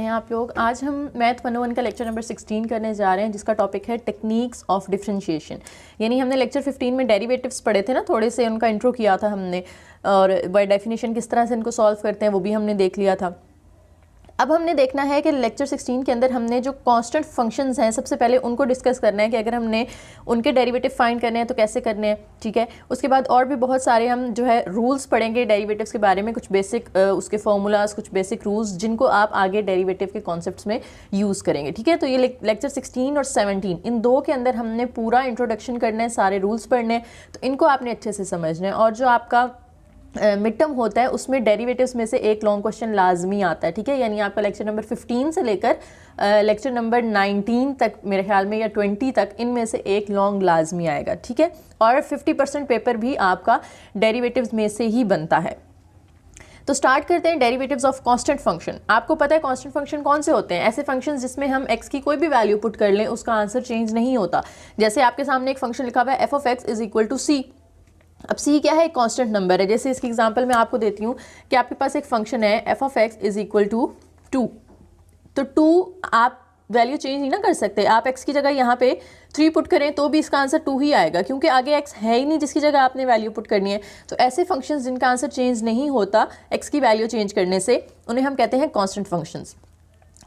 हैं आप लोग। आज हम मैथ 101 का लेक्चर नंबर 16 करने जा रहे हैं, जिसका टॉपिक है टेक्निक्स ऑफ डिफरेंशिएशन। यानी हमने लेक्चर 15 में डेरिवेटिव्स पढ़े थे ना, थोड़े से उनका इंट्रो किया था हमने, और बाय डेफिनेशन किस तरह से इनको सॉल्व करते हैं वो भी हमने देख लिया था। अब हमने देखना है कि लेक्चर 16 के अंदर हमने जो कांस्टेंट फंक्शंस हैं सबसे पहले उनको डिस्कस करना है कि अगर हमने उनके डेरिवेटिव फाइंड करने हैं तो कैसे करने हैं, ठीक है। उसके बाद और भी बहुत सारे हम जो है रूल्स पढ़ेंगे डेरिवेटिव्स के बारे में, कुछ बेसिक उसके फॉर्मूलाज, कुछ बेसिक रूल्स जिनको आप आगे डेरिवेटिव के कॉन्सेप्ट्स में यूज़ करेंगे, ठीक है। तो ये लेक्चर 16 और 17 इन दो के अंदर हमने पूरा इंट्रोडक्शन करना है, सारे रूल्स पढ़ने हैं, तो इनको आपने अच्छे से समझना है। और जो आपका मिड टर्म होता है उसमें डेरिवेटिव्स में से एक लॉन्ग क्वेश्चन लाजमी आता है, ठीक है। यानी आपका लेक्चर नंबर 15 से लेकर लेक्चर नंबर 19 तक, मेरे ख्याल में, या 20 तक, इनमें से एक लॉन्ग लाजमी आएगा, ठीक है। और 50% पेपर भी आपका डेरिवेटिव्स में से ही बनता है। तो स्टार्ट करते हैं डेरिवेटिव्स ऑफ कांस्टेंट फंक्शन। आपको पता है कांस्टेंट फंक्शन कौन से होते हैं? ऐसे फंक्शंस जिसमें हम x की कोई भी वैल्यू पुट कर लें उसका आंसर चेंज नहीं होता। जैसे आपके सामने एक फंक्शन लिखा हुआ है f(x) = c। अब c क्या है? एक कांस्टेंट नंबर है। जैसे इसकी एग्जांपल मैं आपको देती हूँ कि आपके पास एक फंक्शन है f(x) = 2। तो 2 आप वैल्यू चेंज नहीं ना कर सकते। आप x की जगह यहाँ पे 3 पुट करें तो भी इसका आंसर 2 ही आएगा, क्योंकि आगे x है ही नहीं जिसकी जगह आपने वैल्यू पुट करनी है। तो ऐसे फंक्शंस जिनका आंसर चेंज नहीं होता x की वैल्यू चेंज करने से, उन्हें हम कहते हैं कांस्टेंट फंक्शंस।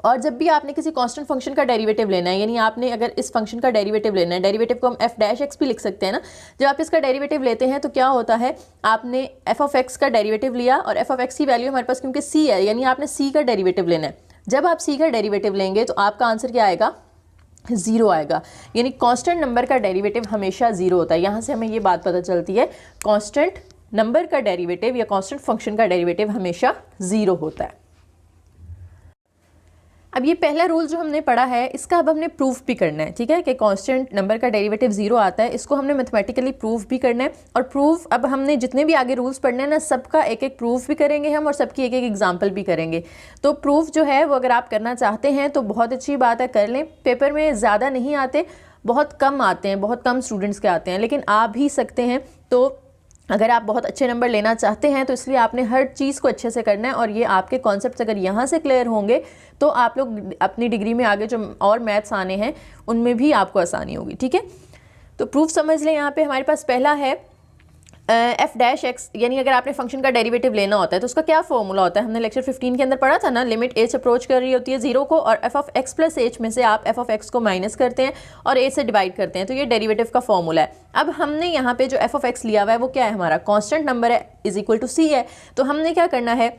और जब भी आपने किसी कांस्टेंट फंक्शन का डेरिवेटिव लेना है, यानी आपने अगर इस फंक्शन का डेरिवेटिव लेना है, डेरिवेटिव को हम f' भी लिख सकते हैं ना। जब आप इसका डेरिवेटिव लेते हैं तो क्या होता है, आपने f(x) का डेरिवेटिव लिया और f(x) की वैल्यू हमारे पास क्योंकि c है, यानी आपने c का डेरिवेटिव लेना है। जब आप c का डेरिवेटिव लेंगे तो आपका आंसर क्या आएगा? 0 आएगा। यानी कांस्टेंट नंबर का डेरिवेटिव हमेशा 0 होता है। यहाँ से हमें ये बात पता चलती है, कांस्टेंट नंबर का डेरिवेटिव या कांस्टेंट फंक्शन का डेरिवेटिव हमेशा 0 होता है। अब ये पहला रूल जो हमने पढ़ा है, इसका अब हमने प्रूफ भी करना है, ठीक है, कि कांस्टेंट नंबर का डेरिवेटिव 0 आता है। इसको हमने मैथमेटिकली प्रूफ भी करना है। और प्रूफ, अब हमने जितने भी आगे रूल्स पढ़ने हैं ना, सबका एक एक प्रूफ भी करेंगे हम, और सबकी एक एक एग्जांपल भी करेंगे। तो प्रूफ जो है वो अगर आप करना चाहते हैं तो बहुत अच्छी बात है, कर लें। पेपर में ज़्यादा नहीं आते, बहुत कम आते हैं, बहुत कम स्टूडेंट्स के आते हैं, लेकिन आ भी सकते हैं। तो अगर आप बहुत अच्छे नंबर लेना चाहते हैं तो इसलिए आपने हर चीज़ को अच्छे से करना है। और ये आपके कॉन्सेप्ट्स अगर यहाँ से क्लियर होंगे तो आप लोग अपनी डिग्री में आगे जो और मैथ्स आने हैं उनमें भी आपको आसानी होगी, ठीक है। तो प्रूफ समझ लें। यहाँ पे हमारे पास पहला है f'(x), यानी अगर आपने फंक्शन का डेरिवेटिव लेना होता है तो उसका क्या फॉर्मूला होता है? हमने लेक्चर 15 के अंदर पढ़ा था ना, लिमिट h अप्रोच कर रही होती है 0 को, और f(x) + h में से आप f(x) को माइनस करते हैं और a से डिवाइड करते हैं। तो ये डेरिवेटिव का फॉर्मूला है। अब हमने यहाँ पे जो f(x) लिया हुआ है वो क्या है? हमारा कांस्टेंट नंबर है, = c है। तो हमने क्या करना है,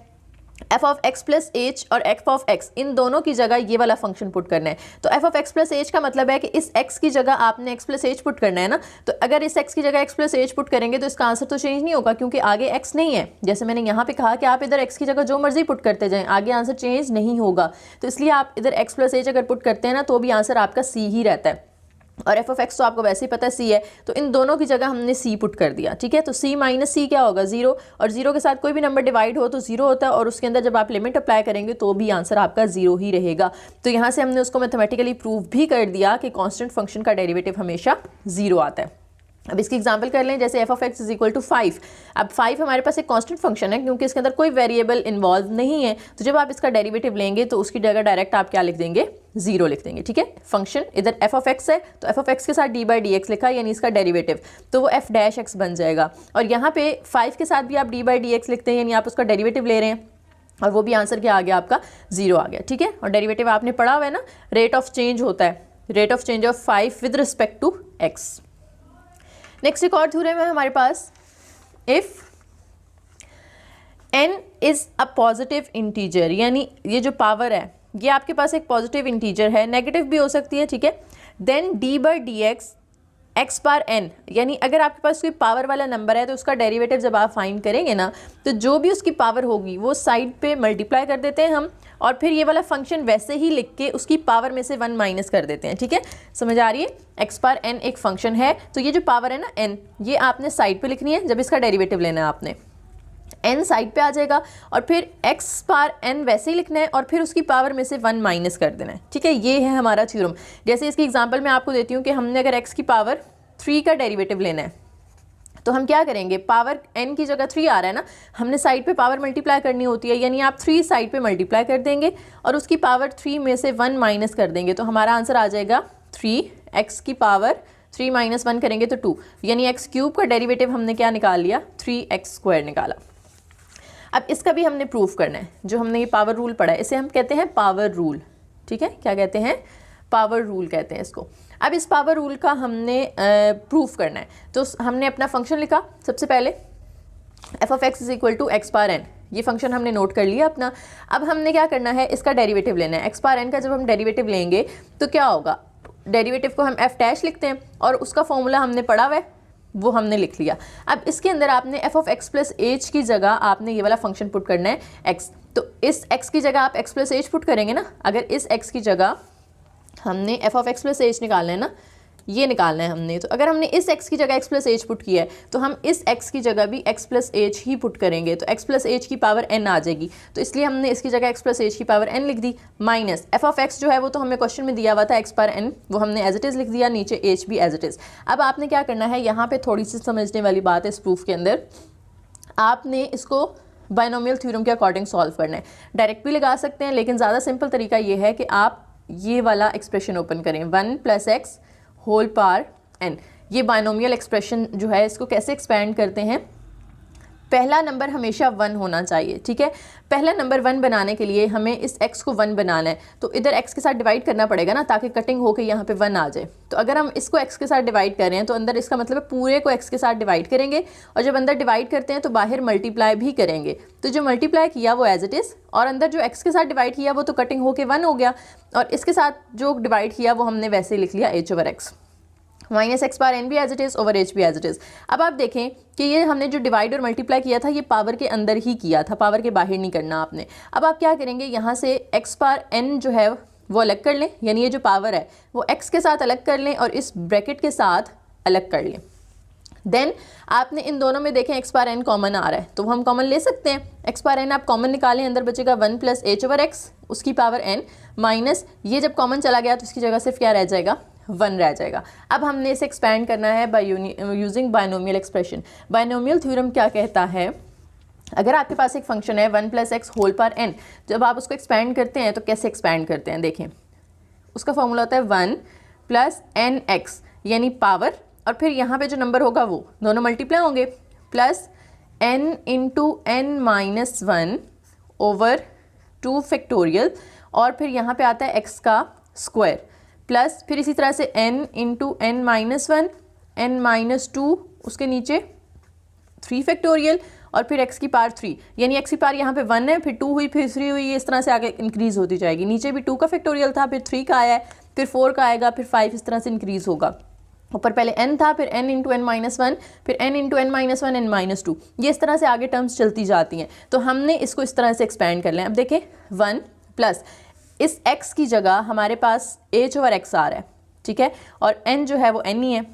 f(x) + h और f(x) इन दोनों की जगह ये वाला फंक्शन पुट करना है। तो f(x) + h का मतलब है कि इस x की जगह आपने x + h पुट करना है ना। तो अगर इस x की जगह x + h पुट करेंगे तो इसका आंसर तो चेंज नहीं होगा, क्योंकि आगे x नहीं है। जैसे मैंने यहाँ पे कहा कि आप इधर x की जगह जो मर्जी पुट करते जाएं, आगे आंसर चेंज नहीं होगा। तो इसलिए आप इधर x + h अगर पुट करते हैं ना तो भी आंसर आपका c ही रहता है। और f(x) तो आपको वैसे ही पता है c है, तो इन दोनों की जगह हमने c पुट कर दिया, ठीक है। तो c - c क्या होगा? 0। और 0 के साथ कोई भी नंबर डिवाइड हो तो 0 होता है, और उसके अंदर जब आप लिमिट अप्लाई करेंगे तो भी आंसर आपका 0 ही रहेगा। तो यहाँ से हमने उसको मैथमेटिकली प्रूव भी कर दिया कि कांस्टेंट फंक्शन का डेरिवेटिव हमेशा 0 आता है। अब इसकी एग्जांपल कर लें, जैसे f(x) = 5। अब 5 हमारे पास एक कांस्टेंट फंक्शन है क्योंकि इसके अंदर कोई वेरिएबल इन्वॉल्व नहीं है। तो जब आप इसका डेरिवेटिव लेंगे तो उसकी जगह डायरेक्ट आप क्या लिख देंगे? 0 लिख देंगे, ठीक है। फंक्शन इधर f(x) है तो f(x) के साथ d/dx लिखा, यानी इसका डेरिवेटिव, तो वो f'(x) बन जाएगा। और यहाँ पे 5 के साथ भी आप d/dx लिखते हैं, यानी आप उसका डेरिवेटिव ले रहे हैं, और वो भी आंसर क्या आ गया? आपका 0 आ गया, ठीक है। और डेरिवेटिव आपने पढ़ा हुआ है ना, रेट ऑफ चेंज होता है, rate of change of 5 with respect to x। Next एक और थ्योरम है हमारे पास, if n is a positive integer, यानी ये जो पावर है ये आपके पास एक पॉजिटिव इंटीजर है, नेगेटिव भी हो सकती है, ठीक है। देन d/dx x(n), यानी अगर आपके पास कोई पावर वाला नंबर है तो उसका डेरिवेटिव जब आप फाइंड करेंगे ना, तो जो भी उसकी पावर होगी वो साइड पे मल्टीप्लाई कर देते हैं हम, और फिर ये वाला फंक्शन वैसे ही लिख के उसकी पावर में से 1 माइनस कर देते हैं, ठीक है। समझ आ रही है? x(n) एक फंक्शन है, तो ये जो पावर है ना n, ये आपने साइड पे लिखनी है। जब इसका डेरिवेटिव लेना है आपने n साइड पे आ जाएगा, और फिर x(n) वैसे ही लिखना है, और फिर उसकी पावर में से 1 माइनस कर देना है, ठीक है। ये है हमारा थ्योरम। जैसे इसकी एग्जांपल मैं आपको देती हूँ कि हमने अगर x की पावर 3 का डेरिवेटिव लेना है, तो हम क्या करेंगे, पावर n की जगह 3 आ रहा है ना, हमने साइड पे पावर मल्टीप्लाई करनी होती है, यानी आप 3 साइड पे मल्टीप्लाई कर देंगे और उसकी पावर 3 में से 1 माइनस कर देंगे, तो हमारा आंसर आ जाएगा 3x की पावर 3 माइनस 1 करेंगे तो 2, यानी x क्यूब का डेरिवेटिव हमने क्या निकाल लिया, 3x स्क्वायर निकाला। अब इसका भी हमने प्रूफ करना है, जो हमने ये पावर रूल पढ़ा है इसे हम कहते हैं पावर रूल, ठीक है, क्या कहते हैं, पावर रूल कहते हैं इसको। अब इस पावर रूल का हमने प्रूफ करना है, तो हमने अपना फंक्शन लिखा सबसे पहले f(x) = x⁴n, ये फंक्शन हमने नोट कर लिया अपना। अब हमने क्या करना है, इसका डेरिवेटिव लेना है, x⁴n का जब हम डेरिवेटिव लेंगे तो क्या होगा, डेरिवेटिव को हम f' लिखते हैं और उसका फॉर्मूला हमने पढ़ा हुआ है वो हमने लिख लिया। अब इसके अंदर आपने f(x + h) की जगह आपने ये वाला फंक्शन पुट करना है x, तो इस x की जगह आप x + h पुट करेंगे ना, अगर इस x की जगह हमने f(x + h) निकालना है ना, ये निकालना है हमने, तो अगर हमने इस x की जगह x + h पुट किया है तो हम इस x की जगह भी x + h ही पुट करेंगे, तो x + h की पावर n आ जाएगी, तो इसलिए हमने इसकी जगह x + h की पावर n लिख दी, माइनस f(x) जो है वो तो हमें क्वेश्चन में दिया हुआ था x⁴n, वो हमने एज इट इज़ लिख दिया, नीचे h भी एज इट इज़। अब आपने क्या करना है, यहाँ पर थोड़ी सी समझने वाली बात है इस प्रूफ के अंदर, आपने इसको बायनोमियल थ्योरम के अकॉर्डिंग सॉल्व करना है, डायरेक्ट भी लगा सकते हैं, लेकिन ज़्यादा सिंपल तरीका ये है कि आप ये वाला एक्सप्रेशन ओपन करें, 1 + x होल पावर n, ये बायनोमियल एक्सप्रेशन जो है इसको कैसे एक्सपेंड करते हैं, पहला नंबर हमेशा 1 होना चाहिए, ठीक है, पहला नंबर 1 बनाने के लिए हमें इस x को 1 बनाना है, तो इधर x के साथ डिवाइड करना पड़ेगा ना, ताकि कटिंग होकर यहाँ पे 1 आ जाए। तो अगर हम इसको x के साथ डिवाइड कर रहे हैं तो अंदर इसका मतलब है पूरे को x के साथ डिवाइड करेंगे, और जब अंदर डिवाइड करते हैं तो बाहर मल्टीप्लाई भी करेंगे, तो जो मल्टीप्लाई किया वो एज इट इज़, और अंदर जो x के साथ डिवाइड किया वो तो कटिंग होकर 1 हो गया, और इसके साथ जो डिवाइड किया वो हमने वैसे ही लिख लिया h/x, माइनस x⁴n भी as it is over h भी एज इट इज़। अब आप देखें कि ये हमने जो डिवाइड और मल्टीप्लाई किया था ये पावर के अंदर ही किया था, पावर के बाहर नहीं करना आपने। अब आप क्या करेंगे, यहाँ से x⁴n जो है वो अलग कर लें, यानी ये जो पावर है वो x के साथ अलग कर लें और इस ब्रैकेट के साथ अलग कर लें। देन आपने इन दोनों में देखें x⁴n कॉमन आ रहा है, तो हम कॉमन ले सकते हैं, x⁴n आप कॉमन निकालें, अंदर बचेगा 1 + h/x उसकी पावर n, माइनस ये जब कॉमन चला गया तो इसकी जगह सिर्फ क्या रह जाएगा, 1 रह जाएगा। अब हमने इसे एक्सपेंड करना है by using binomial expression. Binomial theorem क्या कहता है, अगर आपके पास एक फंक्शन है 1 + x होल पावर n, जब आप उसको एक्सपेंड करते हैं तो कैसे एक्सपेंड करते हैं, देखें उसका फॉर्मूला होता है 1 + nx, यानी पावर, और फिर यहाँ पे जो नंबर होगा वो दोनों मल्टीप्लाई होंगे, plus n × n - 1 over 2 factorial, और फिर यहाँ पे आता है x का स्क्वायर, प्लस फिर इसी तरह से n × n - 1 n - 2 उसके नीचे 3 फैक्टोरियल, और फिर x की पावर 3, यानी x की पावर यहाँ पे 1 है, फिर 2 हुई, फिर 3 हुई, इस तरह से आगे इंक्रीज़ होती जाएगी। नीचे भी 2 का फैक्टोरियल था, फिर 3 का आया है, फिर 4 का आएगा, फिर 5, इस तरह से इंक्रीज़ होगा। ऊपर पहले n था, फिर n × n - 1, फिर n × n - 1 n - 2, ये इस तरह से आगे टर्म्स चलती जाती हैं। तो हमने इसको इस तरह से एक्सपेंड कर लें। अब देखें 1 प्लस इस x की जगह हमारे पास h/x आ रहा है, ठीक है, और n जो है वो n ही है,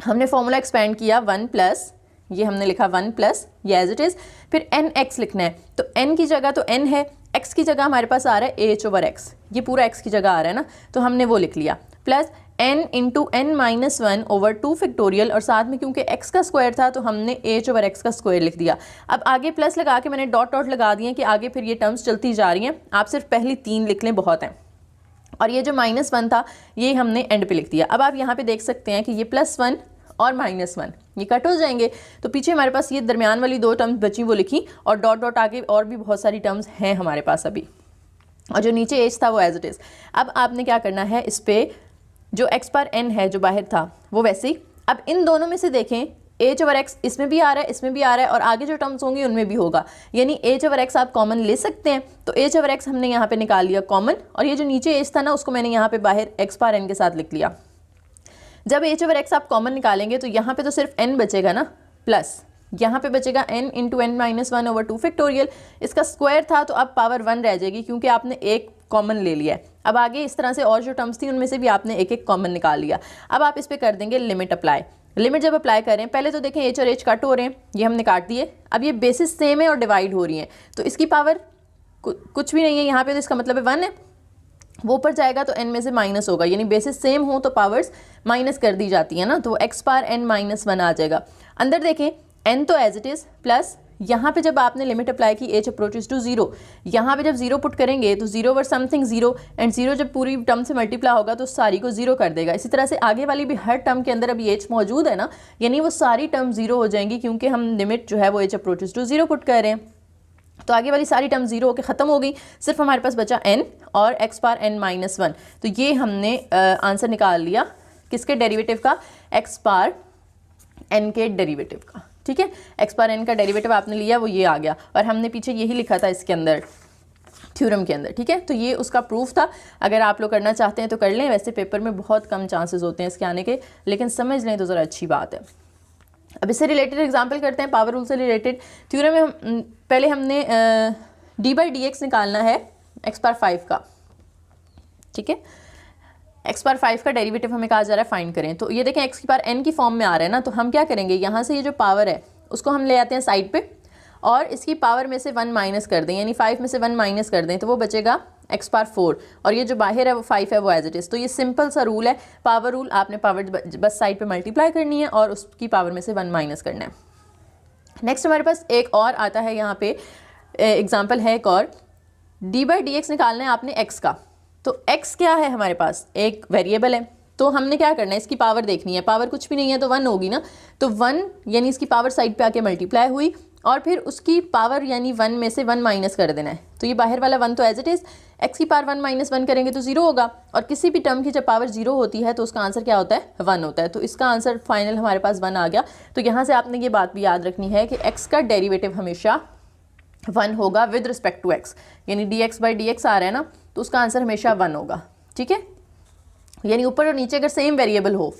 हमने फॉर्मूला एक्सपेंड किया 1 प्लस, ये हमने लिखा 1 प्लस, ये एज इट इज़, फिर nx लिखना है, तो n की जगह तो n है, x की जगह हमारे पास आ रहा है h/x, ये पूरा x की जगह आ रहा है ना, तो हमने वो लिख लिया, plus n × n - 1 over 2 factorial, और साथ में क्योंकि x का स्क्वायर था तो हमने h/x का स्क्वायर लिख दिया। अब आगे प्लस लगा के मैंने डॉट डॉट लगा दिए कि आगे फिर ये टर्म्स चलती जा रही हैं, आप सिर्फ पहली 3 लिख लें बहुत हैं, और ये जो -1 था ये हमने एंड पे लिख दिया। अब आप यहाँ पे देख सकते हैं कि ये +1 और -1 ये कट हो जाएंगे, तो पीछे हमारे पास ये दरमियान वाली 2 टर्म्स बची वो लिखी, और डॉट डॉट आगे और भी बहुत सारी टर्म्स हैं हमारे पास अभी, और जो नीचे h था वो एज इट इज़। अब आपने क्या करना है, इस पर जो x⁴n है जो बाहर था वो वैसे ही, अब इन दोनों में से देखें h/x इसमें भी आ रहा है, इसमें भी आ रहा है, और आगे जो टर्म्स होंगी उनमें भी होगा, यानी h/x आप कॉमन ले सकते हैं, तो h/x हमने यहाँ पे निकाल लिया कॉमन, और ये जो नीचे h था ना उसको मैंने यहाँ पे बाहर x⁴n के साथ लिख लिया। जब h/x आप कॉमन निकालेंगे तो यहाँ पे तो सिर्फ n बचेगा ना, प्लस यहाँ पे बचेगा n × n - 1 ओवर 2 फैक्टोरियल, इसका स्क्वायर था तो अब पावर 1 रह जाएगी क्योंकि आपने एक कॉमन ले लिया है। अब आगे इस तरह से और जो टर्म्स थी उनमें से भी आपने एक एक कॉमन निकाल लिया। अब आप इस पर कर देंगे लिमिट अप्लाई। लिमिट जब अप्लाई करें, पहले तो देखें h और h कट हो रहे हैं, ये हमने काट दिए, अब ये बेसिस सेम है और डिवाइड हो रही हैं, तो इसकी पावर कुछ भी नहीं है यहाँ पे, तो इसका मतलब है 1 है, वो ऊपर जाएगा तो n में से माइनस होगा, यानी बेसिस सेम हो तो पावर्स माइनस कर दी जाती है ना, तो x पावर n माइनस 1 आ जाएगा। अंदर देखें n तो एज इट इज़ प्लस यहाँ पे जब आपने लिमिट अप्लाई की h अप्रोचेस टू 0, यहाँ पे जब 0 पुट करेंगे तो 0 वर समथिंग 0 एंड 0 जब पूरी टर्म से मल्टीप्लाई होगा तो सारी को 0 कर देगा। इसी तरह से आगे वाली भी हर टर्म के अंदर अभी h मौजूद है ना, यानी वो सारी टर्म 0 हो जाएंगी क्योंकि हम लिमिट जो है वो h अप्रोचेस टू 0 पुट कर रहे हैं। तो आगे वाली सारी टर्म 0 होकर ख़त्म हो गई, सिर्फ हमारे पास बचा n और x पावर n माइनस 1। तो ये हमने आंसर निकाल लिया किसके डेरिवेटिव का, x पावर n के डेरिवेटिव का। ठीक है, x पावर n का डेरिवेटिव आपने लिया, वो ये आ गया, और हमने पीछे यही लिखा था इसके अंदर थ्योरम के अंदर। ठीक है, तो ये उसका प्रूफ था। अगर आप लोग करना चाहते हैं तो कर लें, वैसे पेपर में बहुत कम चांसेस होते हैं इसके आने के, लेकिन समझ लें तो ज़रा अच्छी बात है। अब इससे रिलेटेड एग्जांपल करते हैं, पावर रूल से रिलेटेड थ्योरम में पहले हमने d/dx निकालना है x पावर 5 का। ठीक है, x पावर 5 का डेरिवेटिव हमें कहा जा रहा है फाइंड करें। तो ये देखें x की पावर n की फॉर्म में आ रहा है ना, तो हम क्या करेंगे, यहाँ से ये जो पावर है उसको हम ले आते हैं साइड पे और इसकी पावर में से 1 माइनस कर दें, यानी 5 में से 1 माइनस कर दें तो वो बचेगा x पावर 4, और ये जो बाहर है वो 5 है, वो एज इट इज़। तो ये सिंपल सा रूल है, पावर रूल। आपने पावर बस साइड पे मल्टीप्लाई करनी है और उसकी पावर में से 1 माइनस करना है। नेक्स्ट हमारे पास एक और आता है, यहाँ पे एग्जाम्पल है एक और, d/dx निकालना है आपने x का। तो x क्या है हमारे पास, एक वेरिएबल है, तो हमने क्या करना है, इसकी पावर देखनी है। पावर कुछ भी नहीं है तो 1 होगी ना, तो 1 यानी इसकी पावर साइड पे आके मल्टीप्लाई हुई और फिर उसकी पावर यानी 1 में से 1 माइनस कर देना है। तो ये बाहर वाला 1 तो एज इट इज़, x की पावर 1 माइनस 1 करेंगे तो 0 होगा, और किसी भी टर्म की जब पावर 0 होती है तो उसका आंसर क्या होता है, 1 होता है। तो इसका आंसर फाइनल हमारे पास 1 आ गया। तो यहाँ से आपने ये बात भी याद रखनी है कि x का डेरिवेटिव हमेशा 1 होगा विद रिस्पेक्ट टू x, यानी dx/dx आ रहा है ना, तो उसका आंसर हमेशा 1 होगा। ठीक है, यानी ऊपर और नीचे अगर सेम वेरिएबल हो,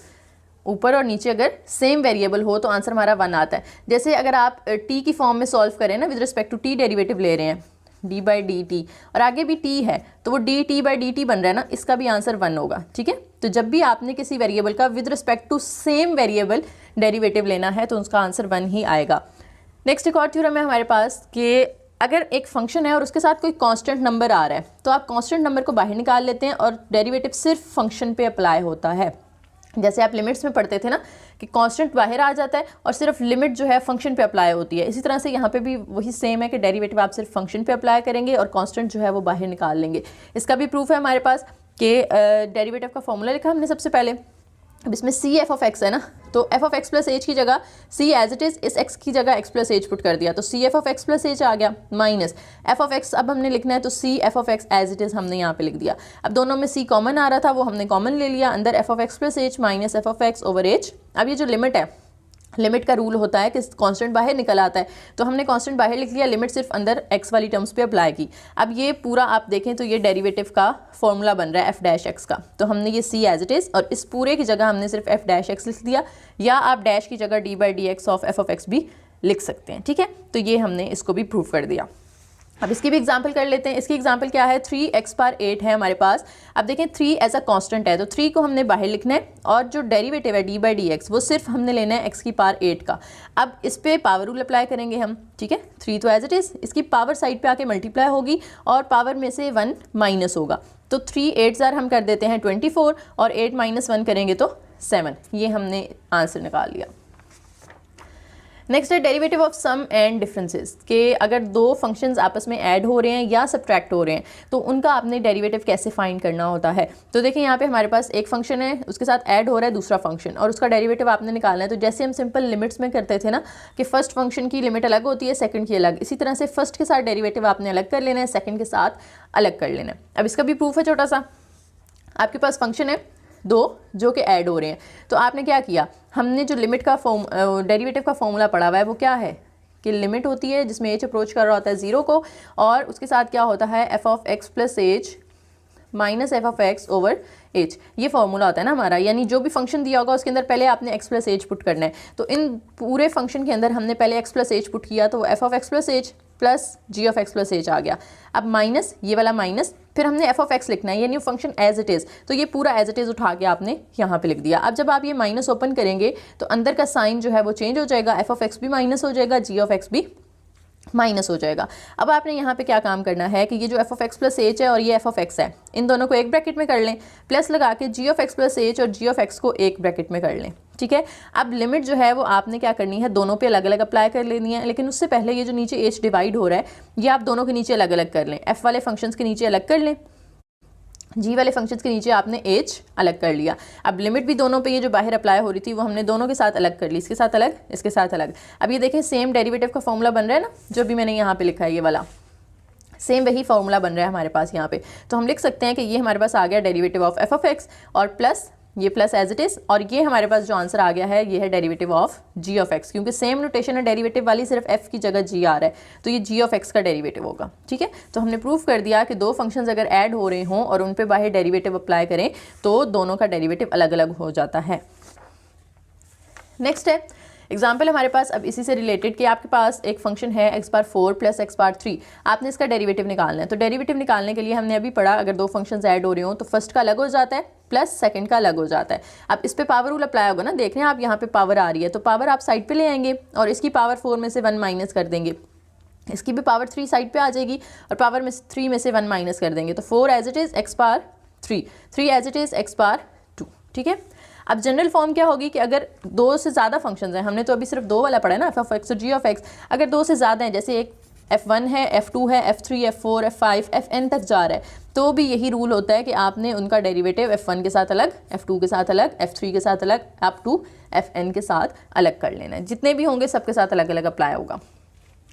ऊपर और नीचे अगर सेम वेरिएबल हो तो आंसर हमारा 1 आता है। जैसे अगर आप t की फॉर्म में सॉल्व करें ना, with respect to t derivative ले रहे हैं d/dt और आगे भी t है तो वो dt/dt बन रहा है ना, इसका भी आंसर 1 होगा। ठीक है, तो जब भी आपने किसी वेरिएबल का with respect to same variable derivative लेना है तो उसका आंसर 1 ही आएगा। नेक्स्ट एक और थ्योरम है हमारे पास कि अगर एक फंक्शन है और उसके साथ कोई कांस्टेंट नंबर आ रहा है तो आप कांस्टेंट नंबर को बाहर निकाल लेते हैं और डेरिवेटिव सिर्फ फंक्शन पे अप्लाई होता है। जैसे आप लिमिट्स में पढ़ते थे ना कि कांस्टेंट बाहर आ जाता है और सिर्फ लिमिट जो है फंक्शन पे अप्लाई होती है, इसी तरह से यहाँ पे भी वही सेम है कि डेरिवेटिव आप सिर्फ फंक्शन पे अप्लाई करेंगे और कांस्टेंट जो है वो बाहर निकाल लेंगे। इसका भी प्रूफ है हमारे पास कि डेरिवेटिव का फॉर्मूला लिखा हमने सबसे पहले। अब इसमें सी एफ ऑफ एक्स है ना, तो F of x plus H की जगह सी एज इट इज़ इस एक्स की जगह एक्स प्लस एच पुट कर दिया, तो C F of x plus H आ गया माइनस एफ ऑफ एक्स अब हमने लिखना है तो C F of x as it is हमने यहाँ पे लिख दिया। अब दोनों में सी कॉमन आ रहा था वो हमने कॉमन ले लिया, अंदर F of x plus H minus F of x over H. अब ये जो लिमिट है, लिमिट का रूल होता है कि कांस्टेंट बाहर निकल आता है, तो हमने कांस्टेंट बाहर लिख लिया, लिमिट सिर्फ अंदर एक्स वाली टर्म्स पे अप्लाई की। अब ये पूरा आप देखें तो ये डेरिवेटिव का फॉर्मूला बन रहा है एफ डैश एक्स का, तो हमने ये सी एज इट इज़ और इस पूरे की जगह हमने सिर्फ एफ डैश एक्स लिख दिया, या आप डैश की जगह d/dx of F of x भी लिख सकते हैं। ठीक है, तो ये हमने इसको भी प्रूव कर दिया। अब इसकी भी एग्जांपल कर लेते हैं। इसकी एग्जांपल क्या है, 3x पावर 8 है हमारे पास। अब देखें 3 एज अ कांस्टेंट है तो 3 को हमने बाहर लिखना है और जो डेरिवेटिव है d/dx वो सिर्फ हमने लेना है x की पावर 8 का। अब इस पे पावर रूल अप्लाई करेंगे हम। ठीक है, 3 तो एज इट इज़, इसकी पावर साइड पे आके मल्टीप्लाई होगी और पावर में से 1 माइनस होगा, तो 3 8 हम कर देते हैं 24 और 8 माइनस 1 करेंगे तो 7। ये हमने आंसर निकाल लिया। नेक्स्ट है derivative of sum and differences, के अगर दो फंक्शंस आपस में ऐड हो रहे हैं या सब्ट्रैक्ट हो रहे हैं तो उनका आपने डेरिवेटिव कैसे फाइंड करना होता है। तो देखिए यहाँ पे हमारे पास एक फंक्शन है, उसके साथ ऐड हो रहा है दूसरा फंक्शन और उसका डेरिवेटिव आपने निकालना है। तो जैसे हम सिंपल लिमिट्स में करते थे ना कि फर्स्ट फंक्शन की लिमिट अलग होती है, सेकंड की अलग, इसी तरह से फर्स्ट के साथ डेरिवेटिव आपने अलग कर लेना है, सेकंड के साथ अलग कर लेना है। अब इसका भी प्रूफ है छोटा सा। आपके पास फंक्शन है दो जो कि ऐड हो रहे हैं, तो आपने क्या किया, हमने जो लिमिट का डेरिवेटिव का फॉर्मूला पढ़ा हुआ है वो क्या है कि लिमिट होती है जिसमें एच अप्रोच कर रहा होता है 0 को और उसके साथ क्या होता है F of x plus H minus F of x over H, ये फॉर्मूला होता है ना हमारा। यानी जो भी फंक्शन दिया होगा उसके अंदर पहले आपने एक्स प्लस एच पुट करना है। तो इन पूरे फंक्शन के अंदर हमने पहले एक्स प्लस एच पुट किया तो वो F of x plus H plus ji of x plus H आ गया। अब माइनस ये वाला माइनस, फिर हमने एफ ऑफ एक्स लिखना है, यानी फंक्शन एज इट इज़, तो ये पूरा एज इट इज़ उठा के आपने यहाँ पे लिख दिया। अब जब आप ये माइनस ओपन करेंगे तो अंदर का साइन जो है वो चेंज हो जाएगा, एफ ऑफ एक्स भी माइनस हो जाएगा, जी ऑफ एक्स भी माइनस हो जाएगा। अब आपने यहाँ पे क्या काम करना है कि ये जो F of x plus H है और ये एफ ऑफ एक्स है, इन दोनों को एक ब्रैकेट में कर लें, प्लस लगा के जी ऑफ एक्स प्लस एच और जी ऑफ एक्स को एक ब्रैकेट में कर लें, ठीक है। अब लिमिट जो है वो आपने क्या करनी है, दोनों पे अलग अलग अप्लाई कर लेनी है, लेकिन उससे पहले ये जो नीचे एच डिवाइड हो रहा है ये आप दोनों के नीचे अलग अलग कर लें। एफ वाले फंक्शंस के नीचे अलग कर लें, जी वाले फंक्शंस के नीचे आपने एच अलग कर लिया। अब लिमिट भी दोनों पे ये जो बाहर अप्लाई हो रही थी वो हमने दोनों के साथ अलग कर ली, इसके साथ अलग, इसके साथ अलग। अब ये देखें सेम डेरिवेटिव का फॉर्मूला बन रहा है ना, जो भी मैंने यहाँ पे लिखा है ये वाला, सेम वही फॉर्मूला बन रहा है हमारे पास यहाँ पे। तो हम लिख सकते हैं कि ये हमारे पास आ गया derivative of F of x और प्लस ये प्लस एज इट इज़, और ये हमारे पास जो आंसर आ गया है ये है derivative of g of x, क्योंकि सेम नोटेशन है डेरिवेटिव वाली, सिर्फ एफ की जगह जी आ रहा है, तो ये जी ऑफ एक्स का डेरिवेटिव होगा, ठीक है। तो हमने प्रूफ कर दिया कि दो फंक्शंस अगर ऐड हो रहे हों और उन पे बाहर डेरिवेटिव अप्लाई करें तो दोनों का डेरिवेटिव अलग अलग हो जाता है। नेक्स्ट है एग्जाम्पल हमारे पास अब इसी से रिलेटेड कि आपके पास एक फंक्शन है x बार 4 प्लस x बार 3, आपने इसका डेरिवेटिव निकालना है। तो डेरिवेटिव निकालने के लिए हमने अभी पढ़ा अगर दो फंक्शंस ऐड हो रहे हो तो फर्स्ट का अलग हो जाता है प्लस सेकंड का अलग हो जाता है। अब इस पे पावर रूल अप्लाई होगा ना, देख रहे हैं आप यहाँ पे पावर आ रही है, तो पावर आप साइड पे ले आएंगे और इसकी पावर 4 में से 1 माइनस कर देंगे, इसकी भी पावर 3 साइड पे आ जाएगी और पावर में 3 में से 1 माइनस कर देंगे, तो 4 एज इट इज़ x बार 3, 3 एज इट इज़ x बार 2, ठीक है। अब जनरल फॉर्म क्या होगी कि अगर दो से ज़्यादा फंक्शंस हैं, हमने तो अभी सिर्फ दो वाला पढ़ा है ना, एफ ऑफ एक्स और जी ऑफ एक्स, अगर दो से ज़्यादा हैं जैसे एक f1 है, f2 है, f3, f4, f5, fn तक जा रहा है, तो भी यही रूल होता है कि आपने उनका डेरिवेटिव f1 के साथ अलग, f2 के साथ अलग, f3 के साथ अलग, अप टू fn के साथ अलग कर लेना है। जितने भी होंगे सबके साथ अलग अलग अप्लाई होगा।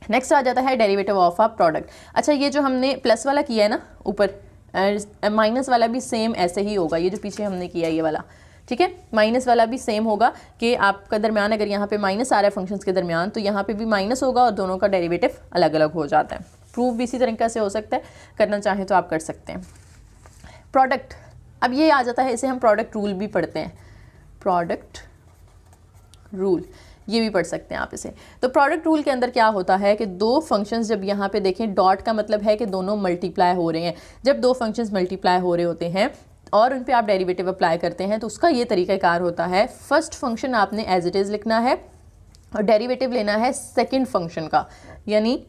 नेक्स्ट आ जाता है डेरिवेटिव ऑफ अ प्रोडक्ट। अच्छा ये जो हमने प्लस वाला किया है ना ऊपर, माइनस वाला भी सेम ऐसे ही होगा, ये जो पीछे हमने किया ये वाला, ठीक है। माइनस वाला भी सेम होगा कि आपका दरमियान अगर यहाँ पे माइनस आ रहा है फंक्शंस के दरमियान तो यहाँ पे भी माइनस होगा और दोनों का डेरिवेटिव अलग अलग हो जाता है। प्रूफ भी इसी तरीके से हो सकता है, करना चाहें तो आप कर सकते हैं। प्रोडक्ट, अब ये आ जाता है, इसे हम प्रोडक्ट रूल भी पढ़ते हैं, प्रोडक्ट रूल ये भी पढ़ सकते हैं आप इसे। तो प्रोडक्ट रूल के अंदर क्या होता है कि दो फंक्शंस जब यहाँ पे देखें, डॉट का मतलब है कि दोनों मल्टीप्लाई हो रहे हैं। जब दो फंक्शंस मल्टीप्लाई हो रहे होते हैं और उन पे आप डेरिवेटिव अप्लाई करते हैं तो उसका ये तरीक़ाकार होता है, फर्स्ट फंक्शन आपने एज इट इज़ लिखना है और डेरिवेटिव लेना है सेकंड फंक्शन का, यानी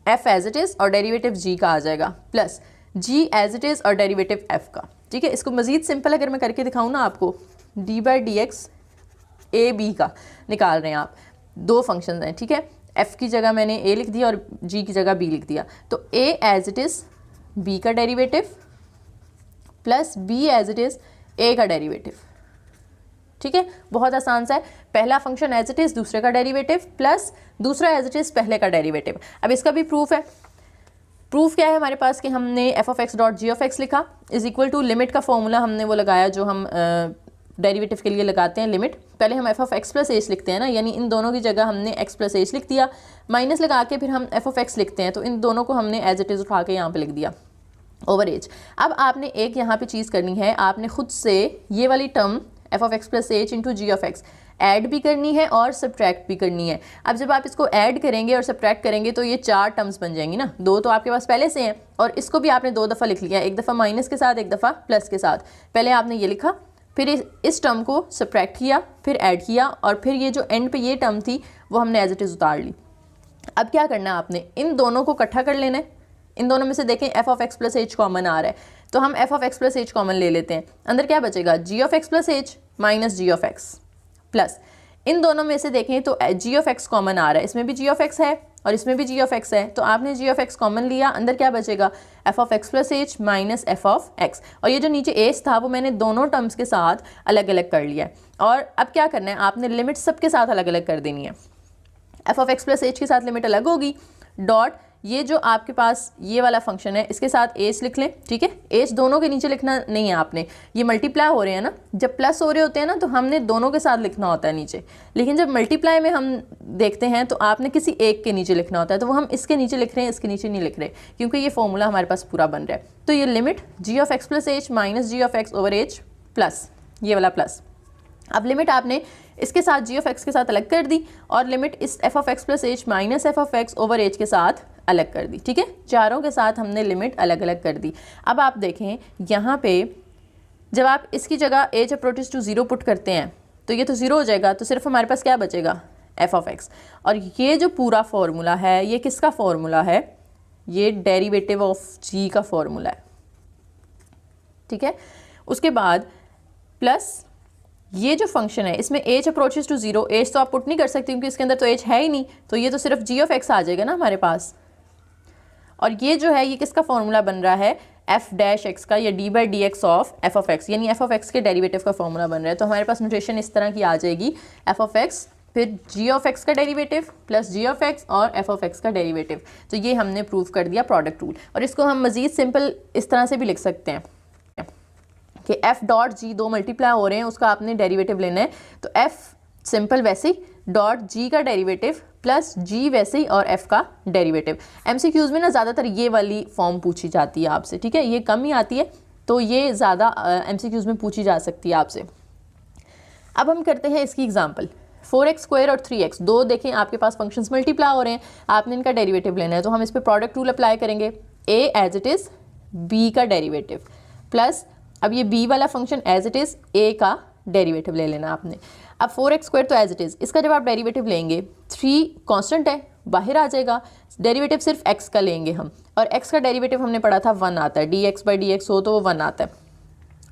f एज इट इज़ और डेरिवेटिव g का आ जाएगा, plus g as it is और डेरिवेटिव f का, ठीक है। इसको मज़ीद सिंपल अगर मैं करके दिखाऊँ ना आपको, d by d x a b का निकाल रहे हैं आप, दो फंक्शन हैं, ठीक है। f की जगह मैंने a लिख दिया और g की जगह b लिख दिया, तो a as it is b का derivative plus b as it is a का डेरिवेटिव, ठीक है। बहुत आसान सा है, पहला फंक्शन एज इट इज़ दूसरे का डेरिवेटिव प्लस दूसरा एज इट इज़ पहले का डेरिवेटिव। अब इसका भी प्रूफ है। प्रूफ क्या है हमारे पास कि हमने F of x dot G of x लिखा इज इक्वल टू लिमिट का फॉर्मूला हमने वो लगाया जो हम डेरिवेटिव के लिए लगाते हैं लिमिट। पहले हम F of x plus H लिखते हैं ना, यानी इन दोनों की जगह हमने एक्स प्लस एच लिख दिया, माइनस लगा के फिर हम एफ ऑफ एक्स लिखते हैं, तो इन दोनों को हमने एज इट इज़ उठा के यहाँ पे लिख दिया ओवर एच। अब आपने एक यहाँ पे चीज़ करनी है, आपने खुद से ये वाली term f of x plus h into g of x add भी करनी है और सब्ट्रैक्ट भी करनी है। अब जब आप इसको ऐड करेंगे और सब्ट्रैक्ट करेंगे तो ये चार टर्म्स बन जाएंगी ना, दो तो आपके पास पहले से हैं और इसको भी आपने दो दफ़ा लिख लिया, एक दफ़ा माइनस के साथ एक दफ़ा प्लस के साथ। पहले आपने ये लिखा, फिर इस टर्म को सब्ट्रैक्ट किया, फिर ऐड किया और फिर ये जो एंड पे ये टर्म थी वो हमने एज इट इज़ उतार ली। अब क्या करना है आपने, इन दोनों को इकट्ठा कर लेना है। इन दोनों में से देखें F of x plus H common आ रहा है, तो हम F of x plus H common ले लेते हैं। अंदर क्या बचेगा, G of x plus H minus ji of x plus, इन दोनों में से देखें तो जी ऑफ एक्स कॉमन आ रहा है, इसमें भी जी ऑफ एक्स है और इसमें भी जी ऑफ एक्स है, तो आपने जी ऑफ एक्स कॉमन लिया, अंदर क्या बचेगा F of x plus H minus F of x, और ये जो नीचे एच था वो मैंने दोनों टर्म्स के साथ अलग अलग कर लिया। और अब क्या करना है, आपने लिमिट सबके साथ अलग अलग कर देनी है। F of x plus H के साथ लिमिट अलग होगी, डॉट ये जो आपके पास ये वाला फंक्शन है इसके साथ एच लिख लें, ठीक है। एच दोनों के नीचे लिखना नहीं है आपने, ये मल्टीप्लाई हो रहे हैं ना, जब प्लस हो रहे होते हैं ना तो हमने दोनों के साथ लिखना होता है नीचे, लेकिन जब मल्टीप्लाई में हम देखते हैं तो आपने किसी एक के नीचे लिखना होता है, तो वो हम इसके नीचे लिख रहे हैं, इसके नीचे नहीं लिख रहे, क्योंकि ये फॉर्मूला हमारे पास पूरा बन रहा है। तो ये limit g of x plus H minus ji of x over h plus ये वाला प्लस, अब लिमिट आपने इसके साथ जी ऑफ एक्स के साथ अलग कर दी और लिमिट इस F of x plus H minus F of x over H के साथ अलग कर दी, ठीक है। चारों के साथ हमने लिमिट अलग अलग कर दी। अब आप देखें यहाँ पे जब आप इसकी जगह एच अप्रोचेस टू 0 पुट करते हैं तो ये तो 0 हो जाएगा, तो सिर्फ हमारे पास क्या बचेगा एफ ऑफ एक्स। और ये जो पूरा फॉर्मूला है ये किसका फॉर्मूला है, ये डेरिवेटिव ऑफ जी का फॉर्मूला है, ठीक है। उसके बाद प्लस ये जो फंक्शन है इसमें h approaches to zero, h तो आप पुट नहीं कर सकती क्योंकि इसके अंदर तो एच है ही नहीं, तो ये तो सिर्फ जी ऑफ एक्स आ जाएगा ना हमारे पास। और ये जो है ये किसका फॉर्मूला बन रहा है, एफ डैश एक्स का, या D by d x of F of x, यानी एफ ऑफ एक्स के डेरिवेटिव का फॉर्मूला बन रहा है। तो हमारे पास नोटेशन इस तरह की आ जाएगी, एफ ऑफ एक्स फिर जी ऑफ एक्स का derivative plus ji of x और एफ ऑफ एक्स का डेरिवेटिव। तो ये हमने प्रूव कर दिया प्रोडक्ट रूल। और इसको हम मज़ीद सिंपल इस तरह से भी लिख सकते हैं कि एफ डॉट जी दो मल्टीप्लाई हो रहे हैं, उसका आपने डेरिवेटिव लेना है, तो एफ सिंपल वैसे ही डॉट जी का डेरिवेटिव प्लस जी वैसे ही और एफ का डेरिवेटिव। एमसीक्यूज में ना ज़्यादातर ये वाली फॉर्म पूछी जाती है आपसे, ठीक है, ये कम ही आती है, तो ये ज़्यादा एमसीक्यूज में पूछी जा सकती है आपसे। अब हम करते हैं इसकी एग्जांपल। 4x² और 3x, दो देखें आपके पास फंक्शंस मल्टीप्लाई हो रहे हैं, आपने इनका डेरिवेटिव लेना है, तो हम इस पर प्रोडक्ट रूल अप्लाई करेंगे, a as it is b का डेरिवेटिव प्लस अब ये b वाला function as it is a का डेरिवेटिव ले लेना आपने। अब 4x² तो एज इट इज़, इसका जब आप डेरिवेटिव लेंगे 3 कांस्टेंट है बाहर आ जाएगा, डेरिवेटिव सिर्फ x का लेंगे हम, और x का डेरिवेटिव हमने पढ़ा था 1 आता है, dx/dx हो तो वो 1 आता है,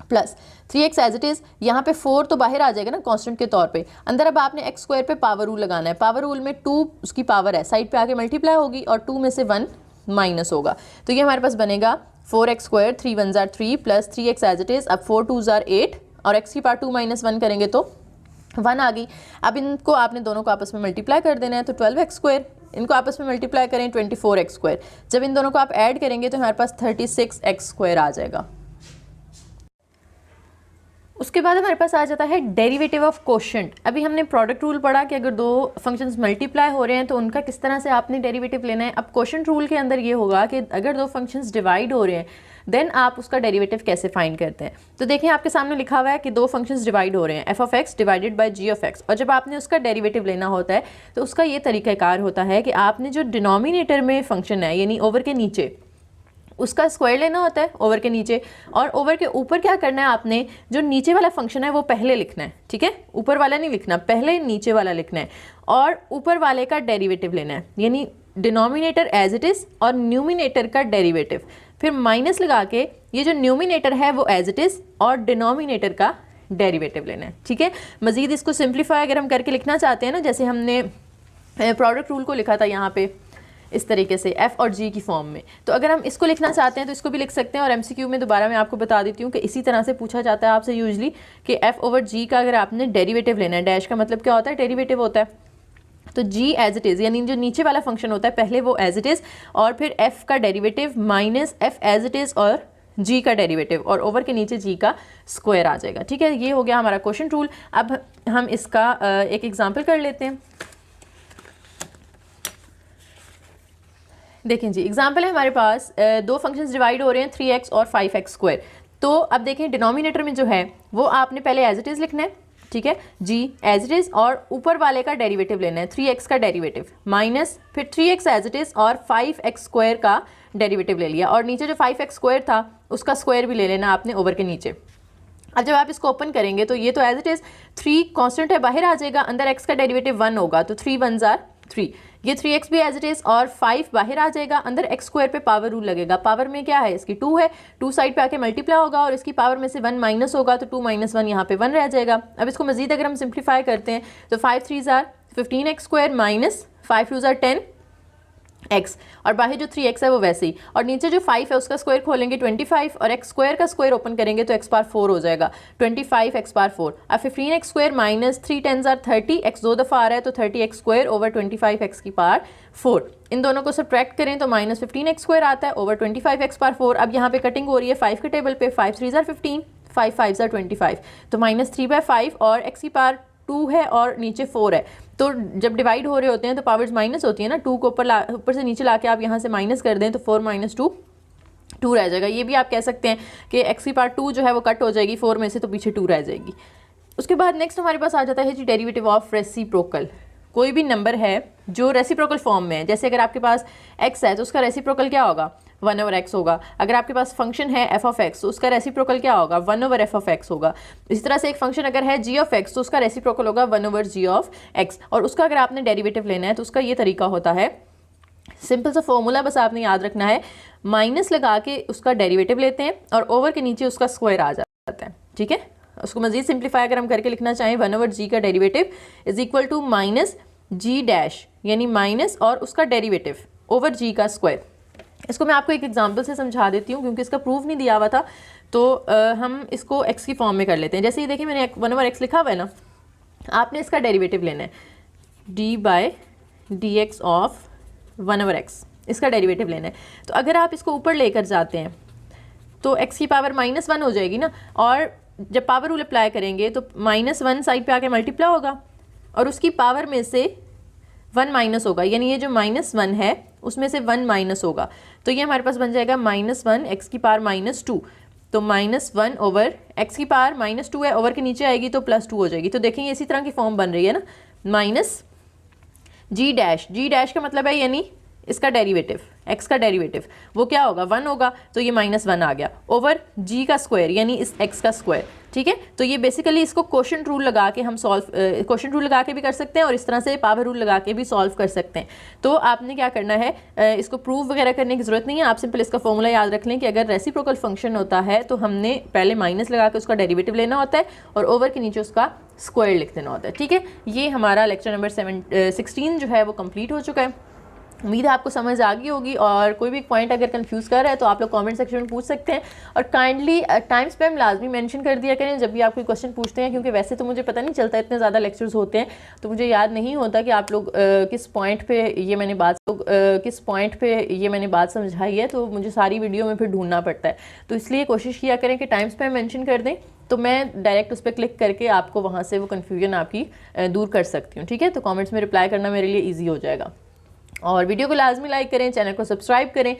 plus 3x as it is, यहाँ पे 4 तो बाहर आ जाएगा ना कांस्टेंट के तौर पे, अंदर अब आपने x² पे पावर रूल लगाना है, पावर रूल में 2 उसकी पावर है, साइड पे आके मल्टीप्लाई होगी और 2 में से 1 माइनस होगा, तो ये हमारे पास बनेगा 4x², 3 1 ज़ार 3 plus 3x as it is, अब 4 2 ज़ार 8 और x की पावर 2 - 1 करेंगे तो 1 आ गई। अब इनको आपने दोनों को आपस में मल्टीप्लाई कर देना है, तो 12x², इनको आपस में मल्टीप्लाई करें 24x², जब इन दोनों को आप ऐड करेंगे तो हमारे पास 36x² आ जाएगा। उसके बाद हमारे पास आ जाता है डेरिवेटिव ऑफ कोशेंट। अभी हमने प्रोडक्ट रूल पढ़ा कि अगर दो फंक्शंस मल्टीप्लाई हो रहे हैं तो उनका किस तरह से आपने डेरिवेटिव लेना है। अब कोशेंट रूल के अंदर ये होगा कि अगर दो फंक्शंस डिवाइड हो रहे हैं देन आप उसका डेरिवेटिव कैसे फाइंड करते हैं। तो देखें आपके सामने लिखा हुआ है कि दो फंक्शंस डिवाइड हो रहे हैं, f of x divided by g of x, और जब आपने उसका डेरिवेटिव लेना होता है तो उसका ये तरीक़ाकार होता है कि आपने जो डिनोमिनेटर में फंक्शन है यानी ओवर के नीचे उसका स्क्वायर लेना होता है ओवर के नीचे, और ओवर के ऊपर क्या करना है आपने जो नीचे वाला फंक्शन है वो पहले लिखना है, ठीक है, ऊपर वाला नहीं लिखना, पहले नीचे वाला लिखना है और ऊपर वाले का डेरिवेटिव लेना है, यानी डिनोमिनेटर एज इट इज़ और न्यूमिनेटर का डेरिवेटिव, फिर माइनस लगा के ये जो न्यूमिनेटर है वो एज इट इज़ और डिनोमिनेटर का डेरिवेटिव लेना है, ठीक है। मज़ीद इसको सिंप्लीफाई अगर हम करके लिखना चाहते हैं ना, जैसे हमने प्रोडक्ट रूल को लिखा था यहाँ पे इस तरीके से f और g की फॉर्म में, तो अगर हम इसको लिखना चाहते हैं तो इसको भी लिख सकते हैं। और MCQ में दोबारा मैं आपको बता देती हूँ कि इसी तरह से पूछा जाता है आपसे यूजली कि f ओवर g का अगर आपने डेरिवेटिव लेना है, डैश का मतलब क्या होता है, डेरिवेटिव होता है, तो g एज इट इज़ यानी जो नीचे वाला फंक्शन होता है पहले वो एज इट इज़ और फिर f का derivative minus f as it is और g का डेरिवेटिव और ओवर के नीचे g का स्क्वायर आ जाएगा, ठीक है। ये हो गया हमारा क्वेश्चन रूल। अब हम इसका एक एग्जाम्पल कर लेते हैं। देखें जी, एग्जाम्पल है हमारे पास, दो फंक्शंस डिवाइड हो रहे हैं 3x और 5x²। तो अब देखें डिनोमिनेटर में जो है वो आपने पहले एज इट इज़ लिखना है, ठीक है, g एज इट इज़ और ऊपर वाले का डेरिवेटिव लेना है 3x का डेरिवेटिव माइनस फिर 3x एज इट इज़ और 5x² का डेरिवेटिव ले लिया और नीचे जो 5x² था उसका स्क्वायर भी ले लेना आपने ओवर के नीचे। अब जब आप इसको ओपन करेंगे तो ये तो एज इट इज़ 3 कांस्टेंट है बाहर आ जाएगा, अंदर x का डेरिवेटिव 1 होगा तो 3 1 ज़ार 3, ये 3x भी एज इट इज़ और 5 बाहर आ जाएगा, अंदर x² पे पावर रूल लगेगा, पावर में क्या है इसकी 2 है, 2 साइड पे आके मल्टीप्लाई होगा और इसकी पावर में से 1 माइनस होगा तो 2 - 1 यहाँ पे 1 रह जाएगा। अब इसको मजीद अगर हम सिंप्लीफाई करते हैं तो 5 3 ज़ार 15x² माइनस 5 2 ज़ार 10x और बाहर जो 3x है वो वैसे ही, और नीचे जो 5 है उसका स्क्वायर खोलेंगे 25 और x² का स्क्वायर ओपन करेंगे तो x पावर 4 हो जाएगा, 25x पावर 4। अब 15x² माइनस 3 10 ज़ार 30, x 2 दफ़ा आ रहा है तो 30x² ओवर 25x की पावर 4। इन दोनों को सब्ट्रैक्ट करें तो माइनस 15x² आता है ओवर 25x पावर 4। अब यहाँ पे कटिंग हो रही है 5 के टेबल पे, 5 3 ज़ार 15, 5 5 ज़ार 25, तो माइनस 3/5 और x की पावर 2 है और नीचे 4 है, तो जब डिवाइड हो रहे होते हैं तो पावर्स माइनस होती है ना, 2 को ऊपर से नीचे लाके आप यहाँ से माइनस कर दें तो 4 - 2 2 रह जाएगा। ये भी आप कह सकते हैं कि x की पावर 2 जो है वो कट हो जाएगी 4 में से, तो पीछे 2 रह जाएगी। उसके बाद नेक्स्ट हमारे पास आ जाता है जी डेरिवेटिव ऑफ रेसिप्रोकल। कोई भी नंबर है जो रेसिप्रोकल फॉर्म में है, जैसे अगर आपके पास x है तो उसका रेसिप्रोकल क्या होगा 1/x होगा। अगर आपके पास फंक्शन है f ऑफ x तो उसका रेसिप्रोकल क्या होगा 1/f ऑफ x होगा। इसी तरह से एक फंक्शन अगर है g ऑफ x तो उसका रेसिप्रोकल होगा 1/g ऑफ x। और उसका अगर आपने डेरिवेटिव लेना है तो उसका ये तरीका होता है, सिंपल सा फॉर्मूला बस आपने याद रखना है, माइनस लगा के उसका डेरिवेटिव लेते हैं और ओवर के नीचे उसका स्क्वायर आ जाता है, ठीक है। उसको मजीद सिंप्लीफाई अगर हम करके लिखना चाहें 1/g का derivative is equal to minus g dash, यानी माइनस और उसका डेरिवेटिव ओवर g का स्क्वायर। इसको मैं आपको एक एग्जांपल से समझा देती हूँ क्योंकि इसका प्रूफ नहीं दिया हुआ था, तो हम इसको x की फॉर्म में कर लेते हैं। जैसे ये देखिए मैंने 1/x लिखा हुआ है ना, आपने इसका डेरिवेटिव लेना है d/dx ऑफ 1/x, इसका डेरिवेटिव लेना है। तो अगर आप इसको ऊपर लेकर जाते हैं तो x की पावर -1 हो जाएगी ना, और जब पावर रूल अप्लाई करेंगे तो -1 साइड पे आके मल्टीप्लाई होगा और उसकी पावर में से 1 माइनस होगा, यानी ये जो -1 है उसमें से 1 माइनस होगा, तो ये हमारे पास बन जाएगा -1 x की पावर -2। तो -1 ओवर x की पावर -2 है, ओवर के नीचे आएगी तो +2 हो जाएगी। तो देखेंगे इसी तरह की फॉर्म बन रही है ना, माइनस g डैश का मतलब है यानी इसका डेरिवेटिव, x का डेरिवेटिव वो क्या होगा 1 होगा, तो ये -1 आ गया ओवर g का स्क्वायर यानी इस x का स्क्वायर, ठीक है। तो ये बेसिकली इसको क्वोशंट रूल लगा के हम सॉल्व, क्वोशंट रूल लगा के भी कर सकते हैं और इस तरह से पावर रूल लगा के भी सॉल्व कर सकते हैं। तो आपने क्या करना है, इसको प्रूफ वगैरह करने की ज़रूरत नहीं है, आप सिंपल इसका फॉर्मूला याद रख लें कि अगर रेसिप्रोकल फंक्शन होता है तो हमने पहले माइनस लगा के उसका डेरिवेटिव लेना होता है और ओवर के नीचे उसका स्क्वायर लिख देना होता है, ठीक है। ये हमारा लेक्चर नंबर 16 जो है वो कम्प्लीट हो चुका है। उम्मीद है आपको समझ आ गई होगी, और कोई भी पॉइंट अगर कंफ्यूज कर रहा है तो आप लोग कमेंट सेक्शन में पूछ सकते हैं। और काइंडली टाइम स्पैम लाजमी मेंशन कर दिया करें जब भी आप कोई क्वेश्चन पूछते हैं, क्योंकि वैसे तो मुझे पता नहीं चलता, इतने ज़्यादा लेक्चर्स होते हैं तो मुझे याद नहीं होता कि आप लोग किस पॉइंट पे ये मैंने बात समझाई है, तो मुझे सारी वीडियो में फिर ढूंढना पड़ता है। तो इसलिए कोशिश किया करें कि टाइम स्पैम मेंशन कर दें, तो मैं डायरेक्ट उस पर क्लिक करके आपको वहाँ से वो कन्फ्यूजन आपकी दूर कर सकती हूँ, ठीक है। तो कमेंट्स में रिप्लाई करना मेरे लिए ईजी हो जाएगा। और वीडियो को लाजमी लाइक करें, चैनल को सब्सक्राइब करें